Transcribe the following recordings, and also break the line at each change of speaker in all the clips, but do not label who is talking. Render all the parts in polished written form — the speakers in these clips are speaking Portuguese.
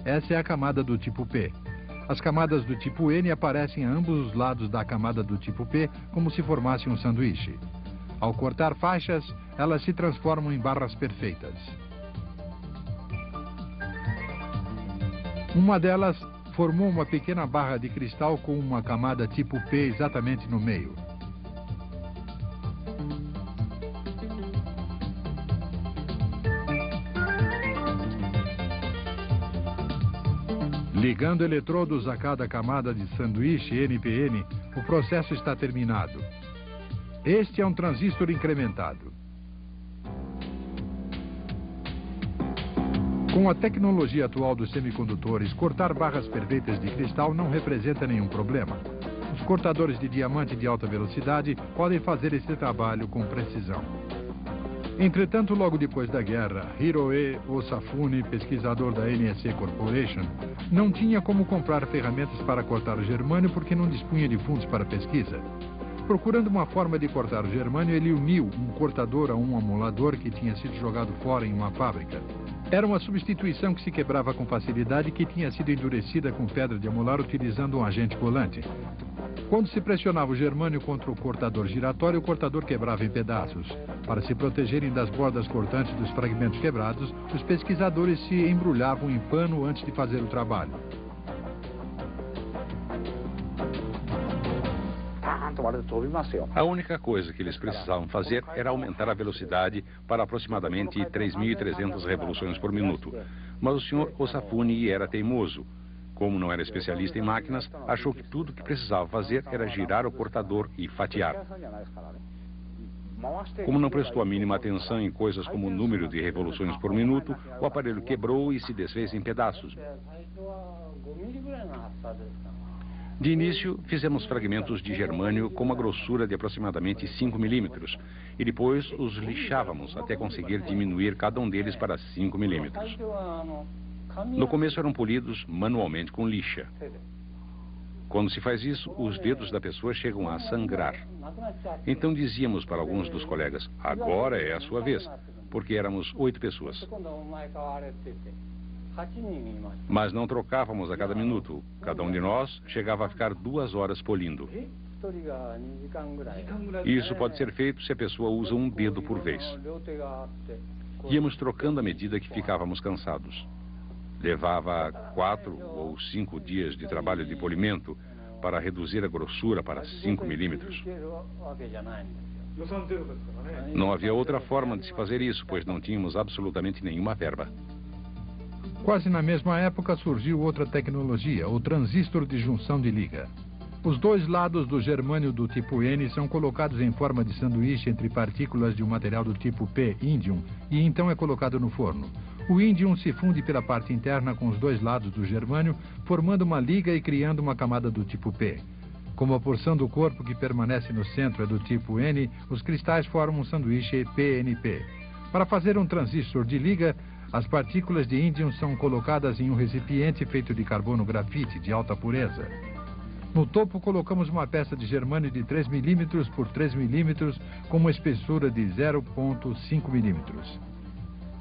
essa é a camada do tipo P. As camadas do tipo N aparecem a ambos os lados da camada do tipo P, como se formasse um sanduíche. Ao cortar faixas, elas se transformam em barras perfeitas. Uma delas formou uma pequena barra de cristal com uma camada tipo P exatamente no meio. Ligando eletrodos a cada camada de sanduíche NPN, o processo está terminado. Este é um transistor incrementado. Com a tecnologia atual dos semicondutores, cortar barras perfeitas de cristal não representa nenhum problema. Os cortadores de diamante de alta velocidade podem fazer esse trabalho com precisão. Entretanto, logo depois da guerra, Hiroe Osafune, pesquisador da NSC Corporation, não tinha como comprar ferramentas para cortar o germânio porque não dispunha de fundos para pesquisa. Procurando uma forma de cortar o germânio, ele uniu um cortador a um amolador que tinha sido jogado fora em uma fábrica. Era uma substituição que se quebrava com facilidade e que tinha sido endurecida com pedra de amolar utilizando um agente colante. Quando se pressionava o germânio contra o cortador giratório, o cortador quebrava em pedaços. Para se protegerem das bordas cortantes dos fragmentos quebrados, os pesquisadores se embrulhavam em pano antes de fazer o trabalho.
A única coisa que eles precisavam fazer era aumentar a velocidade para aproximadamente 3.300 revoluções por minuto. Mas o Sr. Osafune era teimoso. Como não era especialista em máquinas, achou que tudo que precisava fazer era girar o cortador e fatiar. Como não prestou a mínima atenção em coisas como o número de revoluções por minuto, o aparelho quebrou e se desfez em pedaços. De início, fizemos fragmentos de germânio com uma grossura de aproximadamente 5 milímetros e depois os lixávamos até conseguir diminuir cada um deles para 5 milímetros. No começo eram polidos manualmente com lixa. Quando se faz isso, os dedos da pessoa chegam a sangrar. Então dizíamos para alguns dos colegas, agora é a sua vez, porque éramos 8 pessoas. Mas não trocávamos a cada minuto. Cada um de nós chegava a ficar 2 horas polindo. Isso pode ser feito se a pessoa usa um dedo por vez. Íamos trocando à medida que ficávamos cansados. Levava 4 ou 5 dias de trabalho de polimento para reduzir a grossura para 5 milímetros. Não havia outra forma de se fazer isso, pois não tínhamos absolutamente nenhuma verba.
Quase na mesma época surgiu outra tecnologia, o transistor de junção de liga. Os dois lados do germânio do tipo N são colocados em forma de sanduíche entre partículas de um material do tipo P, índium, e então é colocado no forno. O índium se funde pela parte interna com os dois lados do germânio, formando uma liga e criando uma camada do tipo P. Como a porção do corpo que permanece no centro é do tipo N, os cristais formam um sanduíche PNP. Para fazer um transistor de liga, as partículas de índium são colocadas em um recipiente feito de carbono grafite de alta pureza. No topo colocamos uma peça de germânio de 3 milímetros por 3 milímetros com uma espessura de 0,5 milímetros.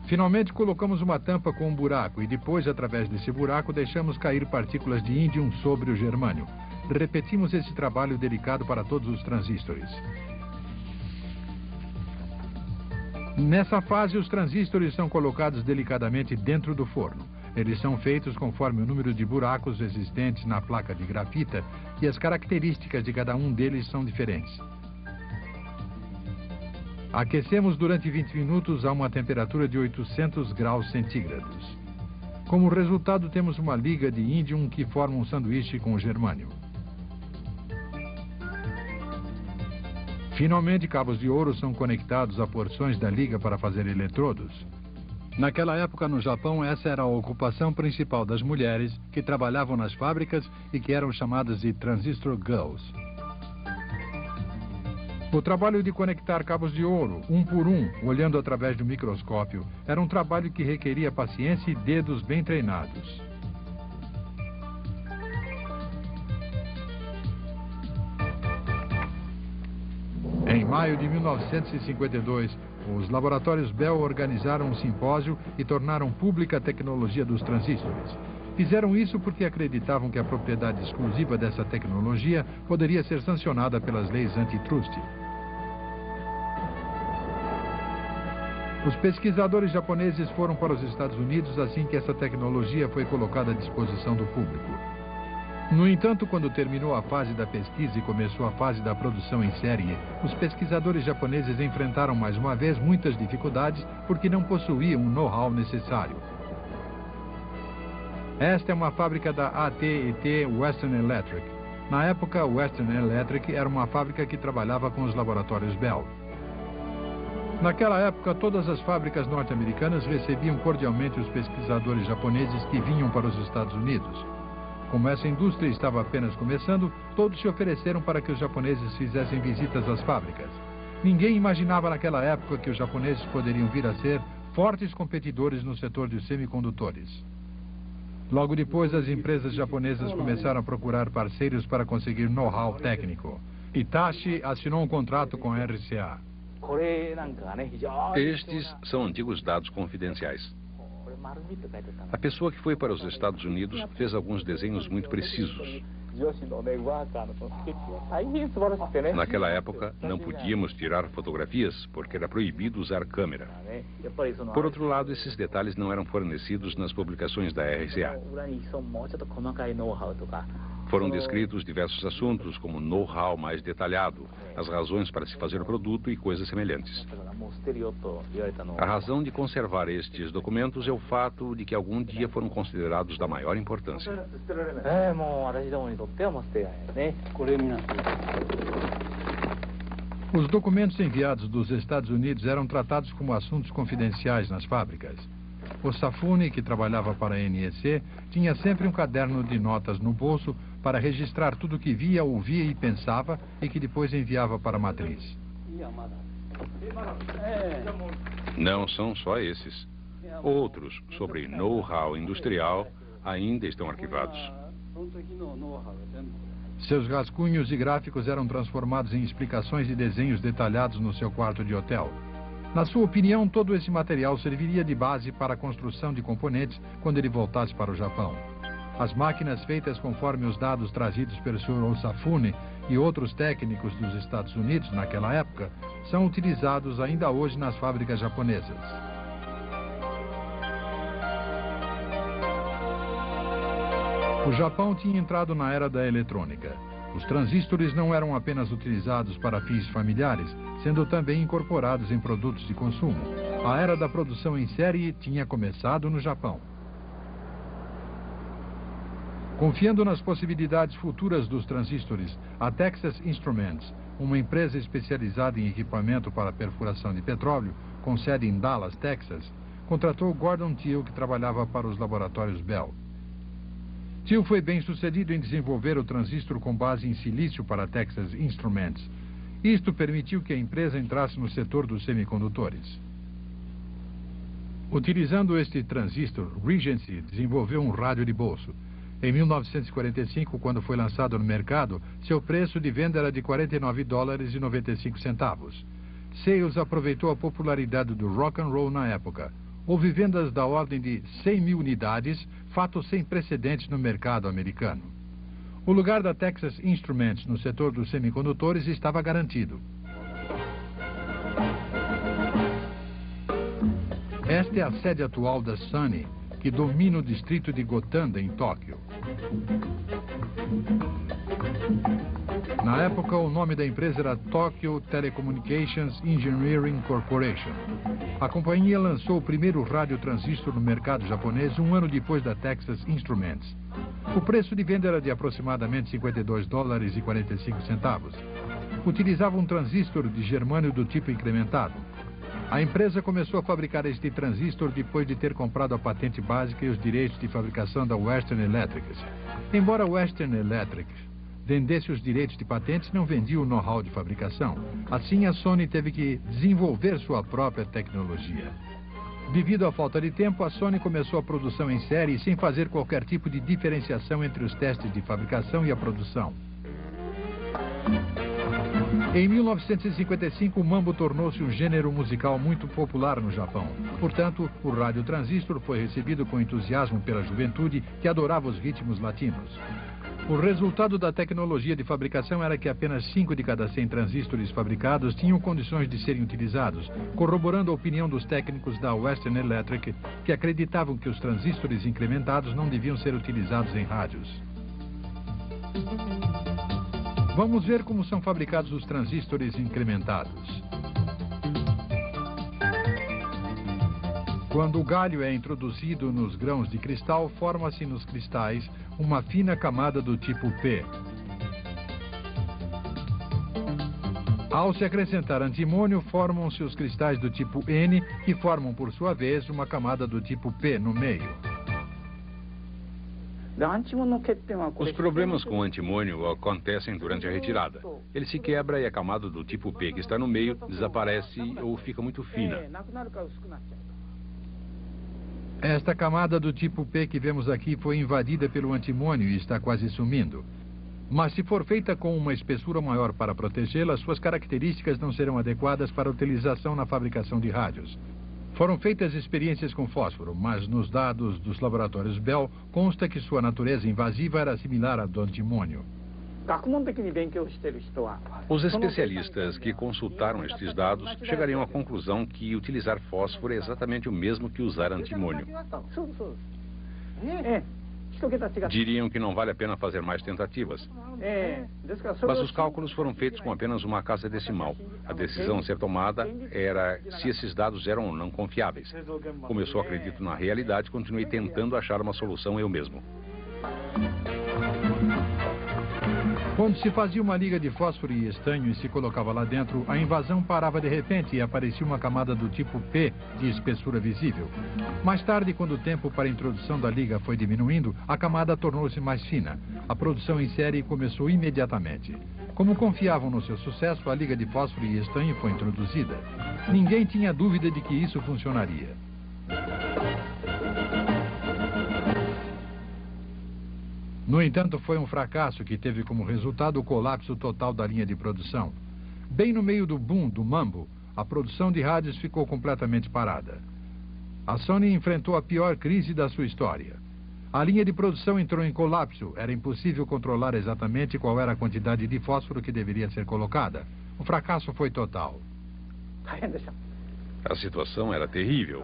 Finalmente colocamos uma tampa com um buraco e depois, através desse buraco, deixamos cair partículas de índium sobre o germânio. Repetimos esse trabalho delicado para todos os transistores. Nessa fase, os transistores são colocados delicadamente dentro do forno. Eles são feitos conforme o número de buracos existentes na placa de grafita e as características de cada um deles são diferentes. Aquecemos durante 20 minutos a uma temperatura de 800 graus centígrados. Como resultado, temos uma liga de índium que forma um sanduíche com o germânio. Finalmente, cabos de ouro são conectados a porções da liga para fazer eletrodos. Naquela época, no Japão, essa era a ocupação principal das mulheres que trabalhavam nas fábricas e que eram chamadas de transistor girls. O trabalho de conectar cabos de ouro, um por um, olhando através do microscópio, era um trabalho que requeria paciência e dedos bem treinados. Em maio de 1952, os laboratórios Bell organizaram um simpósio e tornaram pública a tecnologia dos transistores. Fizeram isso porque acreditavam que a propriedade exclusiva dessa tecnologia poderia ser sancionada pelas leis antitrust. Os pesquisadores japoneses foram para os Estados Unidos assim que essa tecnologia foi colocada à disposição do público. No entanto, quando terminou a fase da pesquisa e começou a fase da produção em série, os pesquisadores japoneses enfrentaram mais uma vez muitas dificuldades porque não possuíam o know-how necessário. Esta é uma fábrica da AT&T Western Electric. Na época, Western Electric era uma fábrica que trabalhava com os laboratórios Bell. Naquela época, todas as fábricas norte-americanas recebiam cordialmente os pesquisadores japoneses que vinham para os Estados Unidos. Como essa indústria estava apenas começando, todos se ofereceram para que os japoneses fizessem visitas às fábricas. Ninguém imaginava naquela época que os japoneses poderiam vir a ser fortes competidores no setor de semicondutores. Logo depois, as empresas japonesas começaram a procurar parceiros para conseguir know-how técnico. Hitachi assinou um contrato com a RCA.
Estes são antigos dados confidenciais. A pessoa que foi para os Estados Unidos fez alguns desenhos muito precisos. Naquela época, não podíamos tirar fotografias porque era proibido usar câmera. Por outro lado, esses detalhes não eram fornecidos nas publicações da RCA. Foram descritos diversos assuntos, como know-how mais detalhado, as razões para se fazer o produto e coisas semelhantes. A razão de conservar estes documentos é o fato de que algum dia foram considerados da maior importância.
Os documentos enviados dos Estados Unidos eram tratados como assuntos confidenciais nas fábricas. O Safune, que trabalhava para a NEC, tinha sempre um caderno de notas no bolso para registrar tudo o que via, ouvia e pensava e que depois enviava para a matriz.
Não são só esses. Outros, sobre know-how industrial, ainda estão arquivados.
Seus rascunhos e gráficos eram transformados em explicações e desenhos detalhados no seu quarto de hotel. Na sua opinião, todo esse material serviria de base para a construção de componentes quando ele voltasse para o Japão. As máquinas feitas conforme os dados trazidos pelo Sr. Osafune e outros técnicos dos Estados Unidos naquela época são utilizados ainda hoje nas fábricas japonesas. O Japão tinha entrado na era da eletrônica. Os transistores não eram apenas utilizados para fins familiares, sendo também incorporados em produtos de consumo. A era da produção em série tinha começado no Japão. Confiando nas possibilidades futuras dos transistores, a Texas Instruments, uma empresa especializada em equipamento para perfuração de petróleo, com sede em Dallas, Texas, contratou Gordon Thiel, que trabalhava para os laboratórios Bell. Thiel foi bem sucedido em desenvolver o transistor com base em silício para a Texas Instruments. Isto permitiu que a empresa entrasse no setor dos semicondutores. Utilizando este transistor, Regency desenvolveu um rádio de bolso. Em 1945, quando foi lançado no mercado, seu preço de venda era de $49,95. Sales aproveitou a popularidade do rock and roll na época. Houve vendas da ordem de 100 mil unidades, fato sem precedentes no mercado americano. O lugar da Texas Instruments no setor dos semicondutores estava garantido. Esta é a sede atual da Sony, que domina o distrito de Gotanda, em Tóquio. Na época, o nome da empresa era Tokyo Telecommunications Engineering Corporation. A companhia lançou o primeiro radiotransistor no mercado japonês um ano depois da Texas Instruments. O preço de venda era de aproximadamente $52,45. Utilizava um transistor de germânio do tipo incrementado. A empresa começou a fabricar este transistor depois de ter comprado a patente básica e os direitos de fabricação da Western Electric. Embora a Western Electric vendesse os direitos de patentes, não vendia o know-how de fabricação. Assim, a Sony teve que desenvolver sua própria tecnologia. Devido à falta de tempo, a Sony começou a produção em série sem fazer qualquer tipo de diferenciação entre os testes de fabricação e a produção. Em 1955, o mambo tornou-se um gênero musical muito popular no Japão. Portanto, o rádio transistor foi recebido com entusiasmo pela juventude que adorava os ritmos latinos. O resultado da tecnologia de fabricação era que apenas 5 de cada 100 transistores fabricados tinham condições de serem utilizados, corroborando a opinião dos técnicos da Western Electric, que acreditavam que os transistores incrementados não deviam ser utilizados em rádios. Vamos ver como são fabricados os transistores incrementados. Quando o galho é introduzido nos grãos de cristal, forma-se nos cristais uma fina camada do tipo P. Ao se acrescentar antimônio, formam-se os cristais do tipo N, que formam, por sua vez, uma camada do tipo P no meio.
Os problemas com o antimônio acontecem durante a retirada. Ele se quebra e a camada do tipo P que está no meio desaparece ou fica muito fina.
Esta camada do tipo P que vemos aqui foi invadida pelo antimônio e está quase sumindo. Mas se for feita com uma espessura maior para protegê-la, suas características não serão adequadas para utilização na fabricação de rádios. Foram feitas experiências com fósforo, mas nos dados dos laboratórios Bell consta que sua natureza invasiva era similar à do antimônio.
Os especialistas que consultaram estes dados chegariam à conclusão que utilizar fósforo é exatamente o mesmo que usar antimônio. Diriam que não vale a pena fazer mais tentativas. Mas os cálculos foram feitos com apenas uma casa decimal. A decisão a ser tomada era se esses dados eram ou não confiáveis. Como eu só acredito na realidade, continuei tentando achar uma solução eu mesmo.
Quando se fazia uma liga de fósforo e estanho e se colocava lá dentro, a invasão parava de repente e aparecia uma camada do tipo P de espessura visível. Mais tarde, quando o tempo para a introdução da liga foi diminuindo, a camada tornou-se mais fina. A produção em série começou imediatamente. Como confiavam no seu sucesso, a liga de fósforo e estanho foi introduzida. Ninguém tinha dúvida de que isso funcionaria. No entanto, foi um fracasso que teve como resultado o colapso total da linha de produção. Bem no meio do boom do mambo, a produção de rádios ficou completamente parada. A Sony enfrentou a pior crise da sua história. A linha de produção entrou em colapso. Era impossível controlar exatamente qual era a quantidade de fósforo que deveria ser colocada. O fracasso foi total.
A situação era terrível.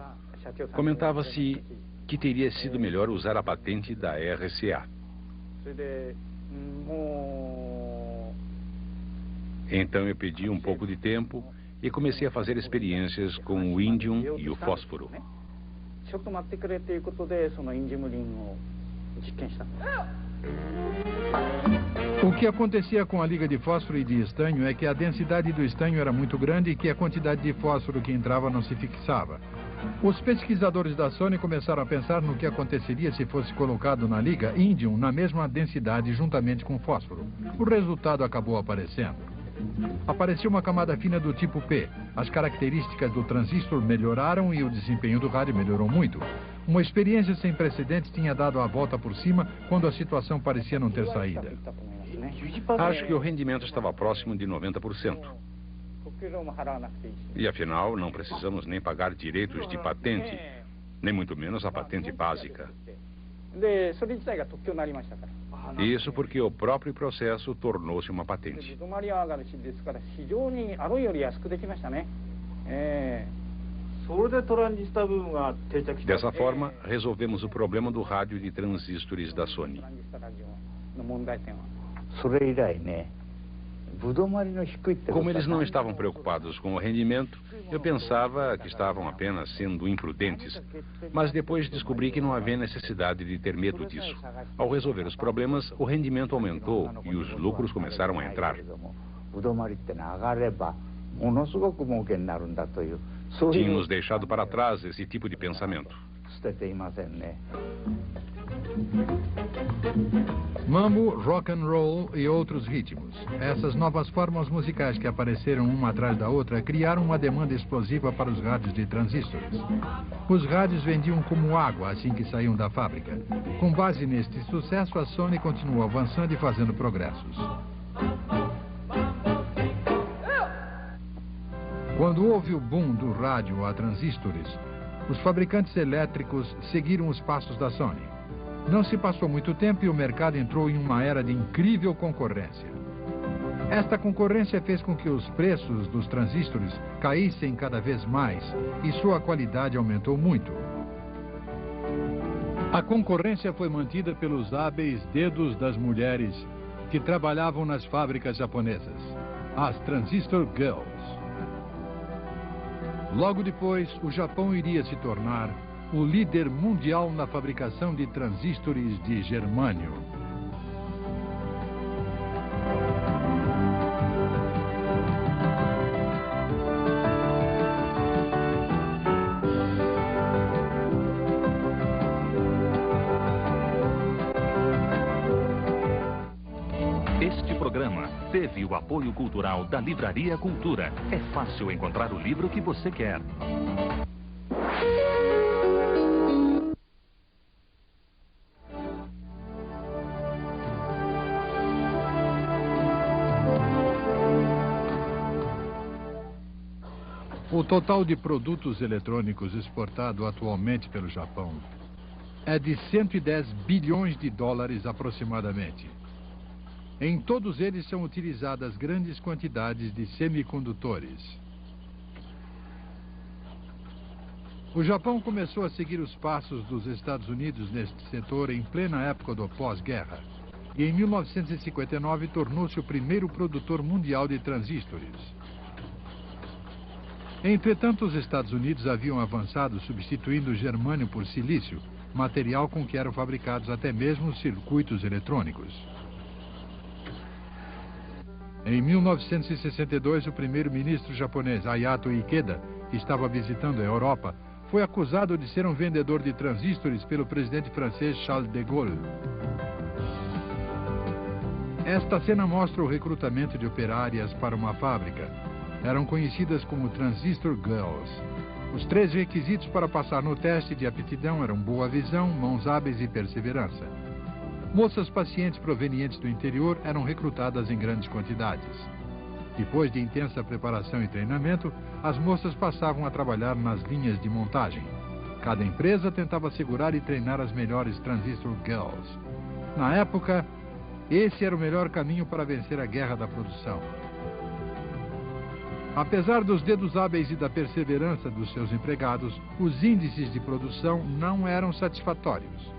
Comentava-se que teria sido melhor usar a patente da RCA. Então eu pedi um pouco de tempo e comecei a fazer experiências com o índium e o fósforo.
O que acontecia com a liga de fósforo e de estanho é que a densidade do estanho era muito grande e que a quantidade de fósforo que entrava não se fixava. Os pesquisadores da Sony começaram a pensar no que aconteceria se fosse colocado na liga índium na mesma densidade juntamente com fósforo. O resultado acabou aparecendo. Apareceu uma camada fina do tipo P. As características do transistor melhoraram e o desempenho do rádio melhorou muito. Uma experiência sem precedentes tinha dado a volta por cima quando a situação parecia não ter saída.
Acho que o rendimento estava próximo de 90%. E afinal, não precisamos nem pagar direitos de patente, nem muito menos a patente básica. Isso porque o próprio processo tornou-se uma patente. Dessa forma, resolvemos o problema do rádio de transistores da Sony. Como eles não estavam preocupados com o rendimento, eu pensava que estavam apenas sendo imprudentes. Mas depois descobri que não havia necessidade de ter medo disso. Ao resolver os problemas, o rendimento aumentou e os lucros começaram a entrar. Tínhamos deixado para trás esse tipo de pensamento.
Mambo, rock and roll e outros ritmos. Essas novas formas musicais que apareceram uma atrás da outra criaram uma demanda explosiva para os rádios de transistores. Os rádios vendiam como água assim que saíam da fábrica. Com base neste sucesso, a Sony continuou avançando e fazendo progressos. Quando houve o boom do rádio a transistores, os fabricantes elétricos seguiram os passos da Sony. Não se passou muito tempo e o mercado entrou em uma era de incrível concorrência. Esta concorrência fez com que os preços dos transistores caíssem cada vez mais e sua qualidade aumentou muito. A concorrência foi mantida pelos hábeis dedos das mulheres que trabalhavam nas fábricas japonesas, as Transistor Girls. Logo depois, o Japão iria se tornar o líder mundial na fabricação de transistores de germânio.
Este programa teve o apoio cultural da Livraria Cultura. É fácil encontrar o livro que você quer.
O total de produtos eletrônicos exportado atualmente pelo Japão é de 110 bilhões de dólares aproximadamente. Em todos eles são utilizadas grandes quantidades de semicondutores. O Japão começou a seguir os passos dos Estados Unidos neste setor em plena época do pós-guerra. E em 1959 tornou-se o primeiro produtor mundial de transistores. Entretanto, os Estados Unidos haviam avançado substituindo o germânio por silício, material com que eram fabricados até mesmo os circuitos eletrônicos. Em 1962, o primeiro-ministro japonês Hayato Ikeda, que estava visitando a Europa, foi acusado de ser um vendedor de transistores pelo presidente francês Charles de Gaulle. Esta cena mostra o recrutamento de operárias para uma fábrica. Eram conhecidas como Transistor Girls. Os 3 requisitos para passar no teste de aptidão eram boa visão, mãos hábeis e perseverança. Moças pacientes provenientes do interior eram recrutadas em grandes quantidades. Depois de intensa preparação e treinamento, as moças passavam a trabalhar nas linhas de montagem. Cada empresa tentava segurar e treinar as melhores Transistor Girls. Na época, esse era o melhor caminho para vencer a guerra da produção. Apesar dos dedos hábeis e da perseverança dos seus empregados, os índices de produção não eram satisfatórios.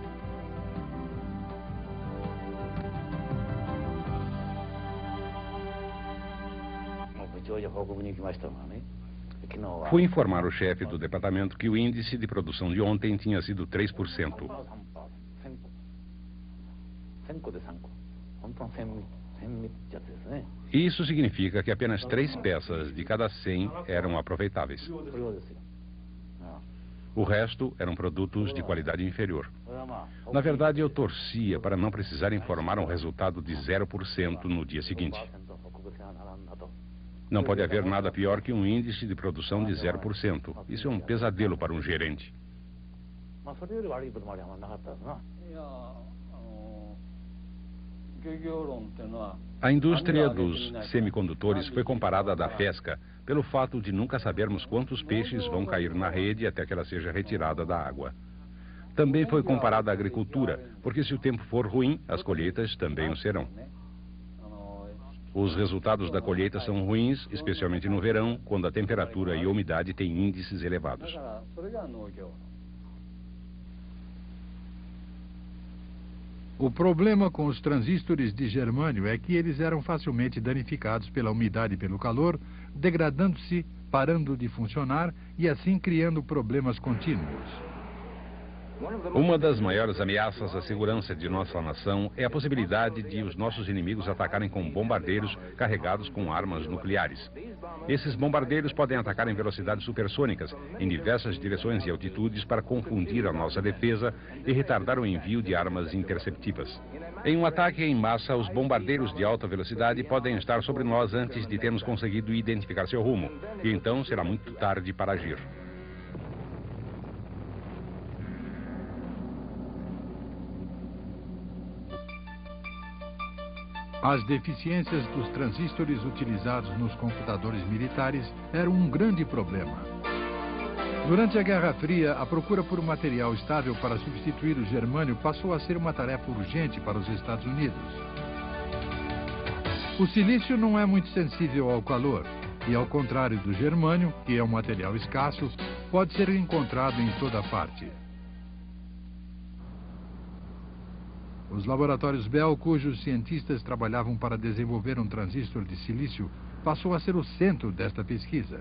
Fui informar o chefe do departamento que o índice de produção de ontem tinha sido 3%. Isso significa que apenas 3 peças de cada 100 eram aproveitáveis. O resto eram produtos de qualidade inferior. Na verdade, eu torcia para não precisar informar um resultado de 0% no dia seguinte. Não pode haver nada pior que um índice de produção de 0%. Isso é um pesadelo para um gerente. A indústria dos semicondutores foi comparada à da pesca pelo fato de nunca sabermos quantos peixes vão cair na rede até que ela seja retirada da água. Também foi comparada à agricultura, porque se o tempo for ruim, as colheitas também o serão. Os resultados da colheita são ruins, especialmente no verão, quando a temperatura e a umidade têm índices elevados.
O problema com os transistores de germânio é que eles eram facilmente danificados pela umidade e pelo calor, degradando-se, parando de funcionar e assim criando problemas contínuos.
Uma das maiores ameaças à segurança de nossa nação é a possibilidade de os nossos inimigos atacarem com bombardeiros carregados com armas nucleares. Esses bombardeiros podem atacar em velocidades supersônicas, em diversas direções e altitudes para confundir a nossa defesa e retardar o envio de armas interceptivas. Em um ataque em massa, os bombardeiros de alta velocidade podem estar sobre nós antes de termos conseguido identificar seu rumo, e então será muito tarde para agir.
As deficiências dos transistores utilizados nos computadores militares eram um grande problema. Durante a Guerra Fria, a procura por um material estável para substituir o germânio passou a ser uma tarefa urgente para os Estados Unidos. O silício não é muito sensível ao calor e, ao contrário do germânio, que é um material escasso, pode ser encontrado em toda parte. Os laboratórios Bell, cujos cientistas trabalhavam para desenvolver um transistor de silício, passou a ser o centro desta pesquisa.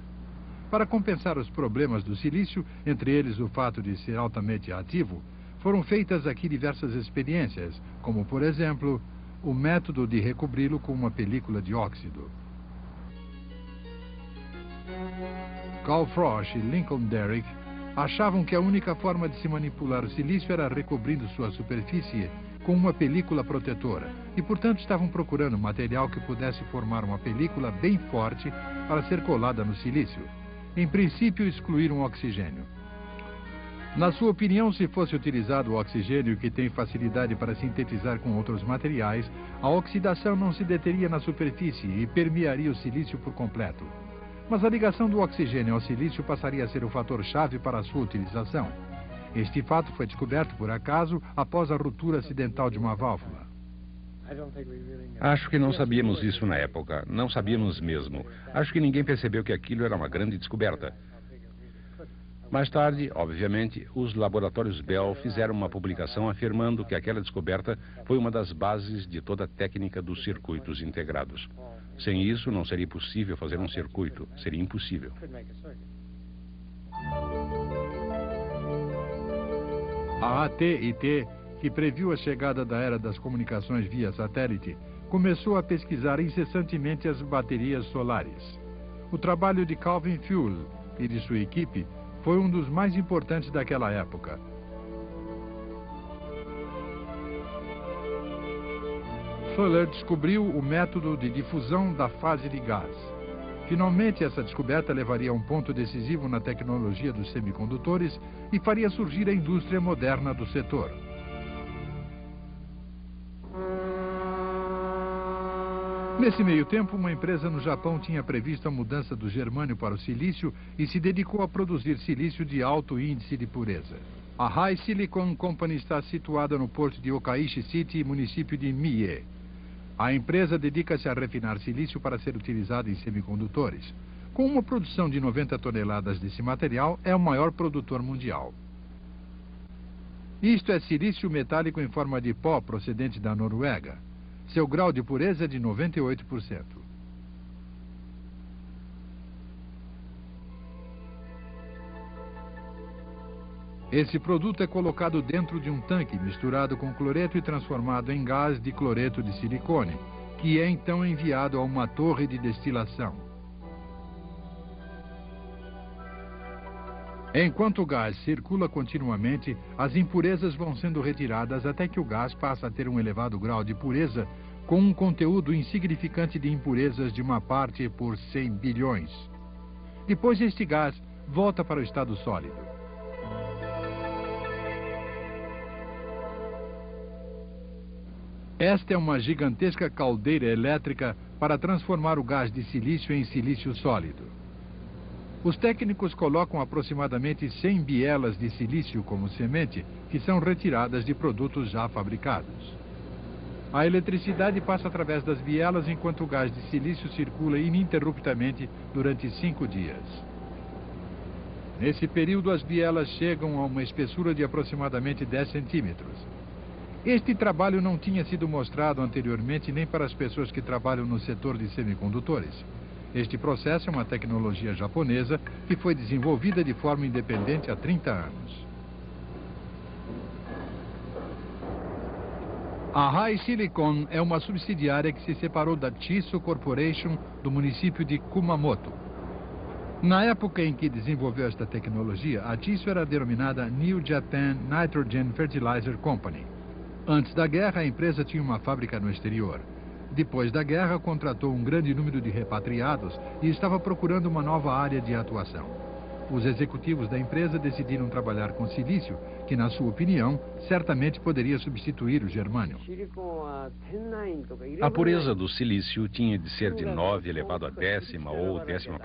Para compensar os problemas do silício, entre eles o fato de ser altamente ativo, foram feitas aqui diversas experiências, como, por exemplo, o método de recobri-lo com uma película de óxido. Carl Frosch e Lincoln Derrick achavam que a única forma de se manipular o silício era recobrindo sua superfície com uma película protetora e, portanto, estavam procurando material que pudesse formar uma película bem forte para ser colada no silício. Em princípio, excluíram o oxigênio. Na sua opinião, se fosse utilizado o oxigênio, que tem facilidade para sintetizar com outros materiais, a oxidação não se deteria na superfície e permearia o silício por completo. Mas a ligação do oxigênio ao silício passaria a ser o fator-chave para a sua utilização. Este fato foi descoberto por acaso após a ruptura acidental de uma válvula.
Acho que não sabíamos isso na época. Não sabíamos mesmo. Acho que ninguém percebeu que aquilo era uma grande descoberta. Mais tarde, obviamente, os laboratórios Bell fizeram uma publicação afirmando que aquela descoberta foi uma das bases de toda a técnica dos circuitos integrados. Sem isso, não seria possível fazer um circuito. Seria impossível.
A AT&T, que previu a chegada da era das comunicações via satélite, começou a pesquisar incessantemente as baterias solares. O trabalho de Calvin Fuel e de sua equipe foi um dos mais importantes daquela época. Fuller descobriu o método de difusão da fase de gás. Finalmente, essa descoberta levaria a um ponto decisivo na tecnologia dos semicondutores e faria surgir a indústria moderna do setor. Nesse meio tempo, uma empresa no Japão tinha previsto a mudança do germânio para o silício e se dedicou a produzir silício de alto índice de pureza. A High Silicon Company está situada no porto de Okaishi City, município de Mie. A empresa dedica-se a refinar silício para ser utilizado em semicondutores. Com uma produção de 90 toneladas desse material, é o maior produtor mundial. Isto é silício metálico em forma de pó procedente da Noruega. Seu grau de pureza é de 98%. Esse produto é colocado dentro de um tanque misturado com cloreto e transformado em gás de cloreto de silicone, que é então enviado a uma torre de destilação. Enquanto o gás circula continuamente, as impurezas vão sendo retiradas até que o gás passa a ter um elevado grau de pureza, com um conteúdo insignificante de impurezas de 1 parte por 100 bilhões. Depois, este gás volta para o estado sólido. Esta é uma gigantesca caldeira elétrica para transformar o gás de silício em silício sólido. Os técnicos colocam aproximadamente 100 bielas de silício como semente, que são retiradas de produtos já fabricados. A eletricidade passa através das bielas enquanto o gás de silício circula ininterruptamente durante 5 dias. Nesse período, as bielas chegam a uma espessura de aproximadamente 10 centímetros. Este trabalho não tinha sido mostrado anteriormente nem para as pessoas que trabalham no setor de semicondutores. Este processo é uma tecnologia japonesa que foi desenvolvida de forma independente há 30 anos. A High Silicon é uma subsidiária que se separou da Chisu Corporation do município de Kumamoto. Na época em que desenvolveu esta tecnologia, a Chisu era denominada New Japan Nitrogen Fertilizer Company. Antes da guerra, a empresa tinha uma fábrica no exterior. Depois da guerra, contratou um grande número de repatriados e estava procurando uma nova área de atuação. Os executivos da empresa decidiram trabalhar com silício, que, na sua opinião, certamente poderia substituir o germânio.
A pureza do silício tinha de ser de 9 elevado à 10ª ou 11ª